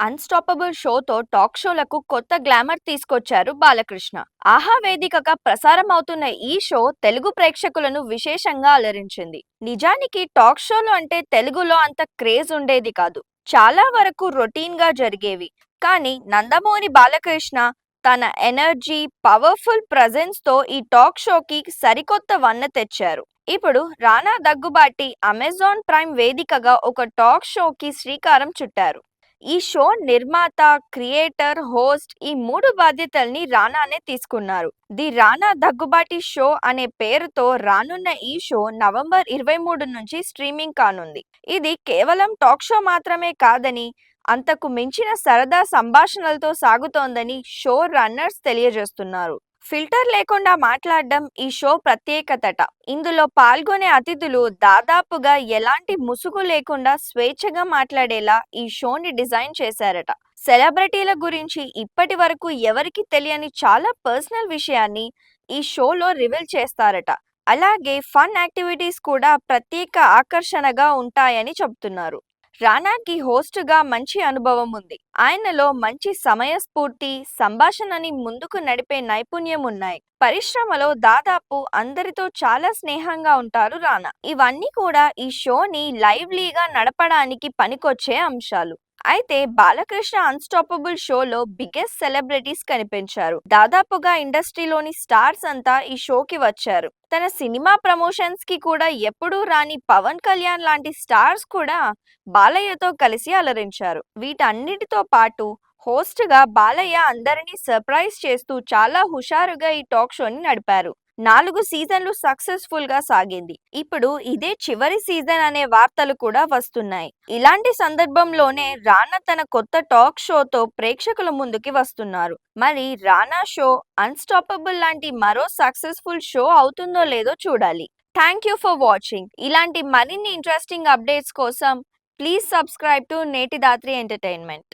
Unstoppable షోతో talk షోలకు కొత్త glamour తీసుకొచ్చారు బాలకృష్ణ. ఆహా వేదికగా ప్రసారమవుతున్న ఈ షో తెలుగు ప్రేక్షకులను విశేషంగా అలరించింది. నిజానికి టాక్ షోలు అంటే తెలుగులో అంత క్రేజ్ ఉండేది కాదు. చాలా వరకు రొటీన్‌గా జరిగేవి. కానీ నందమూరి బాలకృష్ణ తన ఎనర్జీ, పవర్‌ఫుల్ ప్రెజెన్స్‌తో ఈ టాక్ షోకి సరికొత్త వన్నె తెచ్చారు. ఇప్పుడు రానా దగ్గుబాటి అమెజాన్ ప్రైమ్ వేదికగా ఒక టాక్ షోకి శ్రీకారం చుట్టారు. ఈ షో నిర్మాత, క్రియేటర్, హోస్ట్ ఈ 3 బాధ్యతల్ని రానానే తీసుకున్నారు. ది రానా దగ్గుబాటి షో అనే పేరుతో రానున్న ఈ షో నవంబర్ 23 నుంచి స్ట్రీమింగ్ కానుంది. ఇది కేవలం టాక్ షో మాత్రమే కాదని, అంతకు మించిన సరదా సంభాషణలతో సాగుతోందని షో రన్నర్స్ తెలియజేస్తున్నారు. ఫిల్టర్ లేకుండా మాట్లాడడం ఈ షో ప్రత్యేకతట. ఇందులో పాల్గొనే అతిథులు దాదాపుగా ఎలాంటి ముసుగు లేకుండా స్వేచ్ఛగా మాట్లాడేలా ఈ షోని డిజైన్ చేశారట. సెలబ్రిటీల గురించి ఇప్పటి వరకు ఎవరికి తెలియని చాలా పర్సనల్ విషయాన్ని ఈ షోలో రివీల్ చేస్తారట. అలాగే ఫన్ యాక్టివిటీస్ కూడా ప్రత్యేక ఆకర్షణగా ఉంటాయని చెబుతున్నారు. రానాకి హోస్ట్‌గా మంచి అనుభవం ఉంది. ఆయనలో మంచి సమయస్ఫూర్తి, సంభాషణని ముందుకు నడిపే నైపుణ్యం ఉన్నాయి. పరిశ్రమలో దాదాపు అందరితో చాలా స్నేహంగా ఉంటారు రానా. ఇవన్నీ కూడా ఈ షోని లైవ్లీగా నడపడానికి పనికొచ్చే అంశాలు. అయితే బాలకృష్ణ అన్‌స్టాపబుల్ షోలో బిగ్గెస్ట్ సెలబ్రిటీస్ కనిపించారు. దాదాపుగా ఇండస్ట్రీలోని స్టార్స్ అంతా ఈ షోకి వచ్చారు. తన సినిమా ప్రమోషన్స్ కి కూడా ఎప్పుడూ రాని పవన్ కళ్యాణ్ లాంటి స్టార్స్ కూడా బాలయ్యతో కలిసి అలరించారు. వీటన్నిటితో పాటు హోస్ట్‌గా బాలయ్య అందరినీ సర్ప్రైజ్ చేస్తూ చాలా హుషారుగా ఈ టాక్ షోని నడిపారు. 4 సీజన్లు సక్సెస్‌ఫుల్‌గా సాగింది. ఇప్పుడు ఇదే చివరి సీజన్ అనే వార్తలు కూడా వస్తున్నాయి. ఇలాంటి సందర్భంలోనే రానా తన కొత్త టాక్ షోతో ప్రేక్షకుల ముందుకి వస్తున్నారు. మరి రానా షో అన్‌స్టాపబుల్ లాంటి మరో సక్సెస్‌ఫుల్ షో అవుతుందో లేదో చూడాలి. Thank you for watching. ఇలాంటి మరిన్ని ఇంట్రెస్టింగ్ అప్డేట్స్ కోసం ప్లీజ్ సబ్స్క్రైబ్ టు నేటి దాత్రి ఎంటర్టైన్మెంట్.